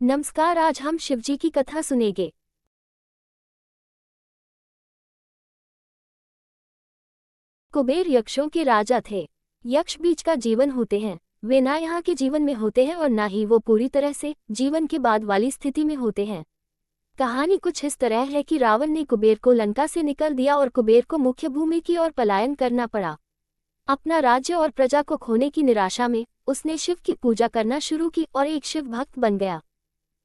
नमस्कार, आज हम शिवजी की कथा सुनेंगे। कुबेर यक्षों के राजा थे। यक्ष बीच का जीवन होते हैं। वे ना यहाँ के जीवन में होते हैं और ना ही वो पूरी तरह से जीवन के बाद वाली स्थिति में होते हैं। कहानी कुछ इस तरह है कि रावण ने कुबेर को लंका से निकल दिया और कुबेर को मुख्य भूमि की ओर पलायन करना पड़ा। अपना राज्य और प्रजा को खोने की निराशा में उसने शिव की पूजा करना शुरू की और एक शिव भक्त बन गया।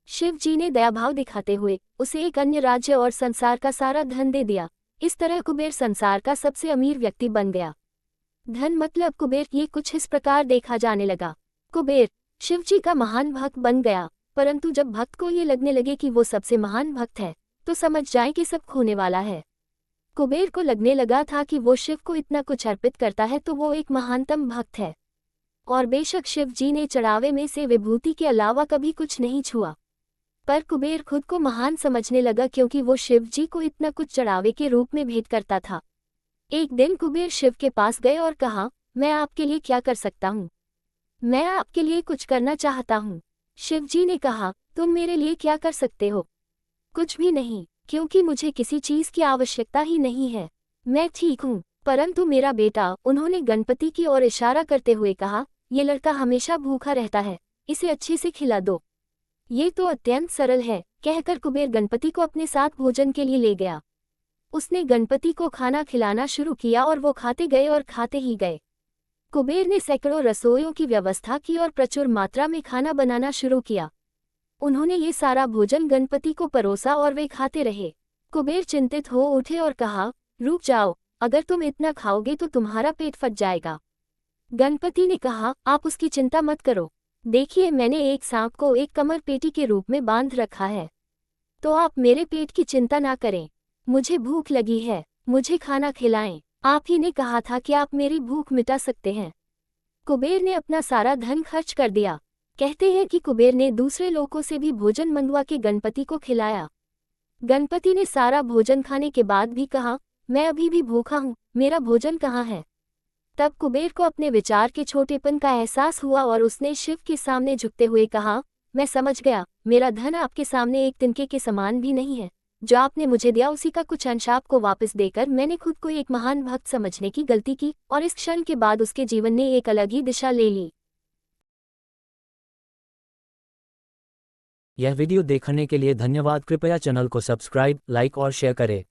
शिव जी ने दयाभाव दिखाते हुए उसे एक अन्य राज्य और संसार का सारा धन दे दिया। इस तरह कुबेर संसार का सबसे अमीर व्यक्ति बन गया। धन मतलब कुबेर ये कुछ इस प्रकार देखा जाने लगा। कुबेर शिव जी का महान भक्त बन गया, परंतु जब भक्त को ये लगने लगे कि वो सबसे महान भक्त है तो समझ जाए कि सब खोने वाला है। कुबेर को लगने लगा था कि वो शिव को इतना कुछ अर्पित करता है तो वो एक महानतम भक्त है, और बेशक शिव जी ने चढ़ावे में से विभूति के अलावा कभी कुछ नहीं छुआ। पर कुबेर खुद को महान समझने लगा क्योंकि वो शिव जी को इतना कुछ चढ़ावे के रूप में भेंट करता था। एक दिन कुबेर शिव के पास गए और कहा, मैं आपके लिए क्या कर सकता हूँ? मैं आपके लिए कुछ करना चाहता हूँ। शिव जी ने कहा, तुम मेरे लिए क्या कर सकते हो? कुछ भी नहीं, क्योंकि मुझे किसी चीज की आवश्यकता ही नहीं है। मैं ठीक हूँ, परंतु मेरा बेटा, उन्होंने गणपति की ओर इशारा करते हुए कहा, ये लड़का हमेशा भूखा रहता है, इसे अच्छे से खिला दो। ये तो अत्यंत सरल है, कहकर कुबेर गणपति को अपने साथ भोजन के लिए ले गया। उसने गणपति को खाना खिलाना शुरू किया और वो खाते गए और खाते ही गए। कुबेर ने सैकड़ों रसोइयों की व्यवस्था की और प्रचुर मात्रा में खाना बनाना शुरू किया। उन्होंने ये सारा भोजन गणपति को परोसा और वे खाते रहे। कुबेर चिंतित हो उठे और कहा, रुक जाओ, अगर तुम इतना खाओगे तो तुम्हारा पेट फट जाएगा। गणपति ने कहा, आप उसकी चिंता मत करो। देखिए, मैंने एक सांप को एक कमर पेटी के रूप में बांध रखा है, तो आप मेरे पेट की चिंता ना करें। मुझे भूख लगी है, मुझे खाना खिलाएं। आप ही ने कहा था कि आप मेरी भूख मिटा सकते हैं। कुबेर ने अपना सारा धन खर्च कर दिया। कहते हैं कि कुबेर ने दूसरे लोगों से भी भोजन मंगवा के गणपति को खिलाया। गणपति ने सारा भोजन खाने के बाद भी कहा, मैं अभी भी भूखा हूँ, मेरा भोजन कहाँ है? तब कुबेर को अपने विचार के छोटेपन का एहसास हुआ और उसने शिव के सामने झुकते हुए कहा, मैं समझ गया, मेरा धन आपके सामने एक तिनके के समान भी नहीं है। जो आपने मुझे दिया उसी का कुछ अंश आपको वापस देकर मैंने खुद को एक महान भक्त समझने की गलती की, और इस क्षण के बाद उसके जीवन ने एक अलग ही दिशा ले ली। यह वीडियो देखने के लिए धन्यवाद। कृपया चैनल को सब्सक्राइब, लाइक और शेयर करें।